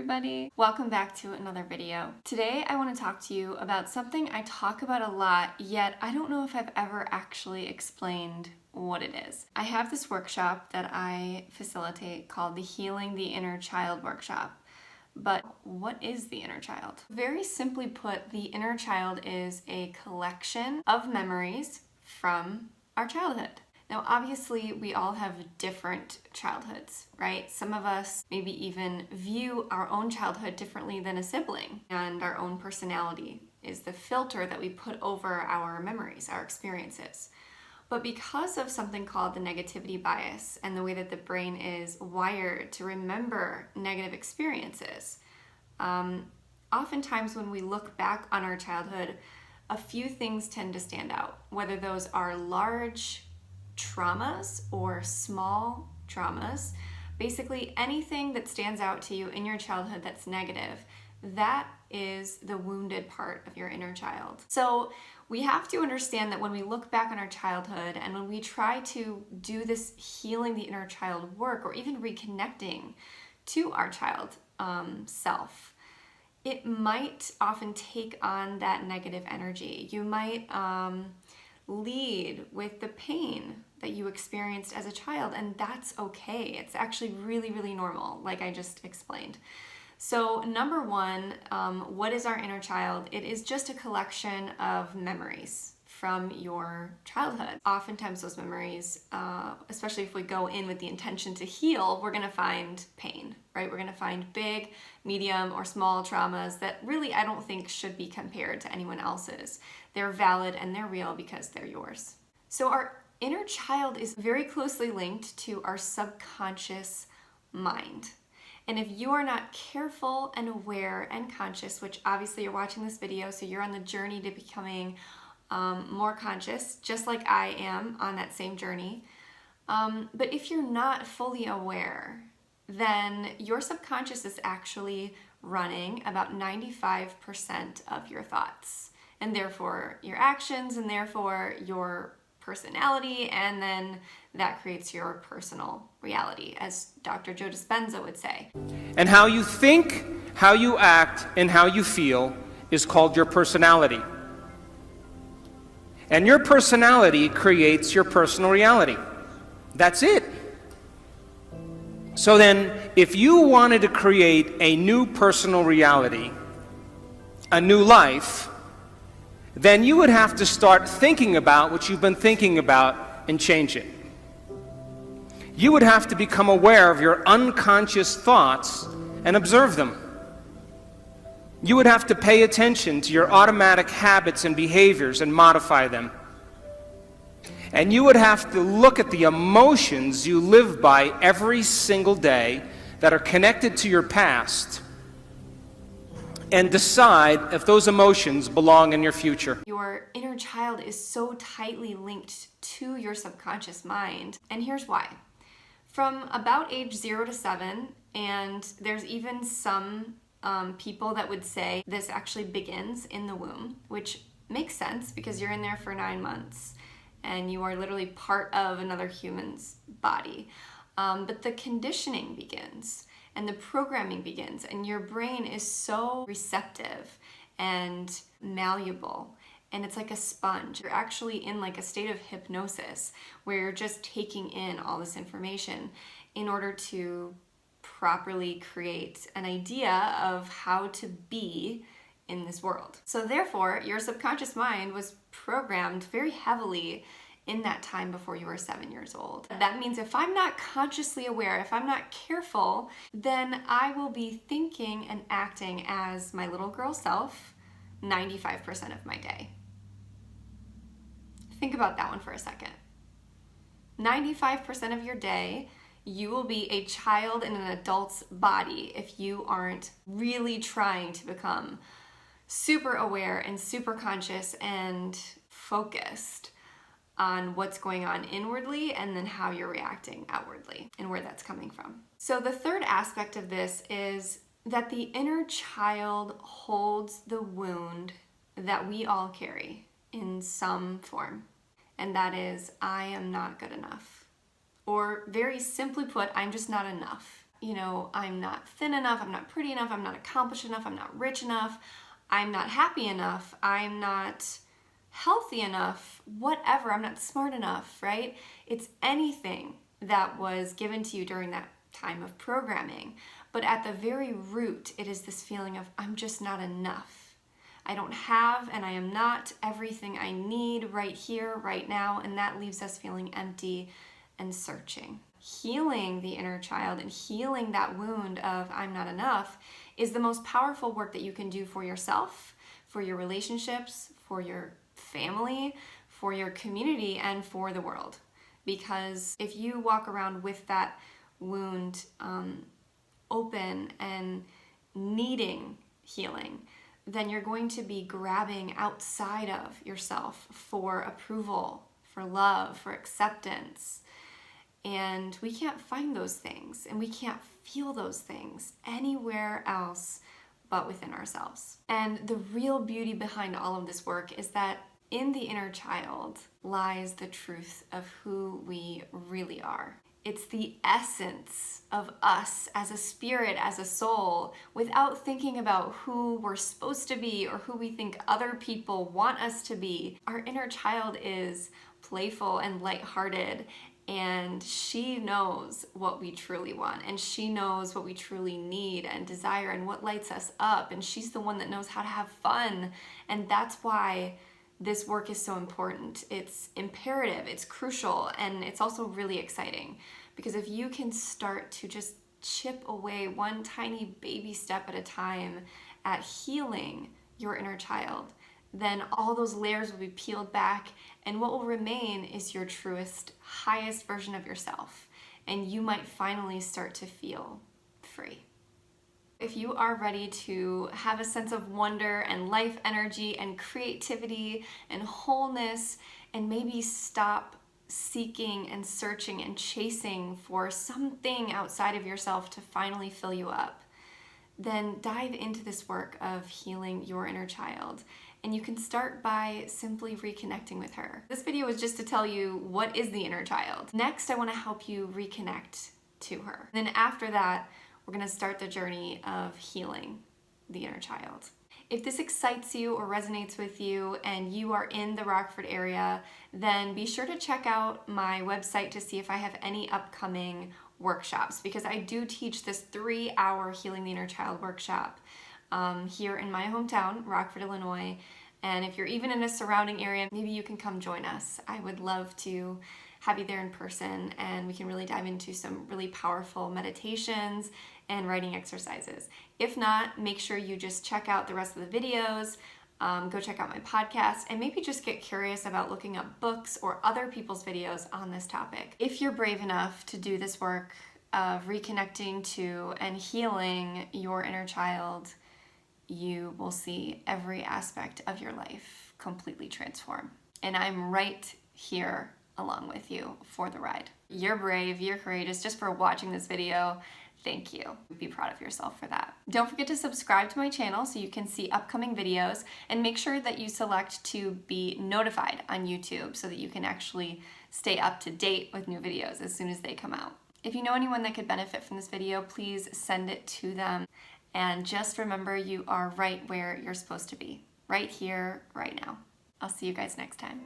everybody. Welcome back to another video. Today I want to talk to you about something I talk about a lot, yet I don't know if I've ever actually explained what it is. I have this workshop that I facilitate called the Healing the Inner Child workshop. But what is the inner child? Very simply put, the inner child is a collection of memories from our childhood. Now, obviously, we all have different childhoods, right? Some of us maybe even view our own childhood differently than a sibling, and our own personality is the filter that we put over our memories, our experiences. But because of something called the negativity bias and the way that the brain is wired to remember negative experiences, oftentimes when we look back on our childhood, a few things tend to stand out, whether those are large traumas or small traumas. Basically, anything that stands out to you in your childhood that's negative, that is the wounded part of your inner child. So we have to understand that when we look back on our childhood and when we try to do this healing the inner child work, or even reconnecting to our child self, it might often take on that negative energy. You might lead with the pain that you experienced as a child, and that's okay. It's actually really, really normal, like I just explained. So number one, what is our inner child? It is just a collection of memories from your childhood. Oftentimes those memories, especially if we go in with the intention to heal, we're gonna find pain, right? We're gonna find big, medium, or small traumas that really I don't think should be compared to anyone else's. They're valid and they're real because they're yours. So our inner child is very closely linked to our subconscious mind. And if you are not careful and aware and conscious, which obviously you're watching this video, so you're on the journey to becoming more conscious, just like I am on that same journey. But if you're not fully aware, then your subconscious is actually running about 95% of your thoughts, and therefore your actions, and therefore your personality, and then that creates your personal reality, as Dr. Joe Dispenza would say. And how you think, how you act, and how you feel is called your personality. And your personality creates your personal reality. That's it. So then, if you wanted to create a new personal reality, a new life, then you would have to start thinking about what you've been thinking about and change it. You would have to become aware of your unconscious thoughts and observe them. You would have to pay attention to your automatic habits and behaviors and modify them. And you would have to look at the emotions you live by every single day that are connected to your past and decide if those emotions belong in your future. Your inner child is so tightly linked to your subconscious mind, and here's why. From about age 0 to 7, and there's even some people that would say this actually begins in the womb, which makes sense because you're in there for 9 months and you are literally part of another human's body. But the conditioning begins and the programming begins, and your brain is so receptive and malleable, and it's like a sponge. You're actually in like a state of hypnosis where you're just taking in all this information in order to properly create an idea of how to be in this world. So therefore, your subconscious mind was programmed very heavily in that time before you were 7 years old. That means if I'm not consciously aware, if I'm not careful, then I will be thinking and acting as my little girl self 95% of my day. Think about that one for a second. 95% of your day, you will be a child in an adult's body if you aren't really trying to become super aware and super conscious and focused on what's going on inwardly, and then how you're reacting outwardly and where that's coming from. So the third aspect of this is that the inner child holds the wound that we all carry in some form, and that is, I am not good enough. Or very simply put, I'm just not enough. I'm not thin enough, I'm not pretty enough, I'm not accomplished enough, I'm not rich enough, I'm not happy enough, I'm not healthy enough, whatever, I'm not smart enough, right? It's anything that was given to you during that time of programming. But at the very root, it is this feeling of I'm just not enough. I don't have and I am not everything I need right here, right now, and that leaves us feeling empty and searching. Healing the inner child and healing that wound of I'm not enough is the most powerful work that you can do for yourself, for your relationships, for your family, for your community, and for the world. Because if you walk around with that wound open and needing healing, then you're going to be grabbing outside of yourself for approval, for love, for acceptance. And we can't find those things and we can't feel those things anywhere else but within ourselves. And the real beauty behind all of this work is that in the inner child lies the truth of who we really are. It's the essence of us as a spirit, as a soul, without thinking about who we're supposed to be or who we think other people want us to be. Our inner child is playful and lighthearted, and she knows what we truly want, and she knows what we truly need and desire and what lights us up, and she's the one that knows how to have fun. And that's why this work is so important. It's imperative, it's crucial, and it's also really exciting, because if you can start to just chip away one tiny baby step at a time at healing your inner child, then all those layers will be peeled back, and what will remain is your truest, highest version of yourself, and you might finally start to feel free. If you are ready to have a sense of wonder and life energy and creativity and wholeness, and maybe stop seeking and searching and chasing for something outside of yourself to finally fill you up, then dive into this work of healing your inner child. And you can start by simply reconnecting with her. This video was just to tell you what is the inner child. Next, I want to help you reconnect to her. And then after that, we're going to start the journey of healing the inner child. If this excites you or resonates with you and you are in the Rockford area, then be sure to check out my website to see if I have any upcoming workshops, because I do teach this 3-hour Healing the Inner Child workshop here in my hometown, Rockford, Illinois. And if you're even in a surrounding area, maybe you can come join us. I would love to have you there in person, and we can really dive into some really powerful meditations and writing exercises. If not, make sure you just check out the rest of the videos, go check out my podcast, and maybe just get curious about looking up books or other people's videos on this topic. If you're brave enough to do this work of reconnecting to and healing your inner child, you will see every aspect of your life completely transform. And I'm right here along with you for the ride. You're brave, you're courageous just for watching this video. Thank you. Be proud of yourself for that. Don't forget to subscribe to my channel so you can see upcoming videos, and make sure that you select to be notified on YouTube so that you can actually stay up to date with new videos as soon as they come out. If you know anyone that could benefit from this video, please send it to them. And just remember, you are right where you're supposed to be, right here, right now. I'll see you guys next time.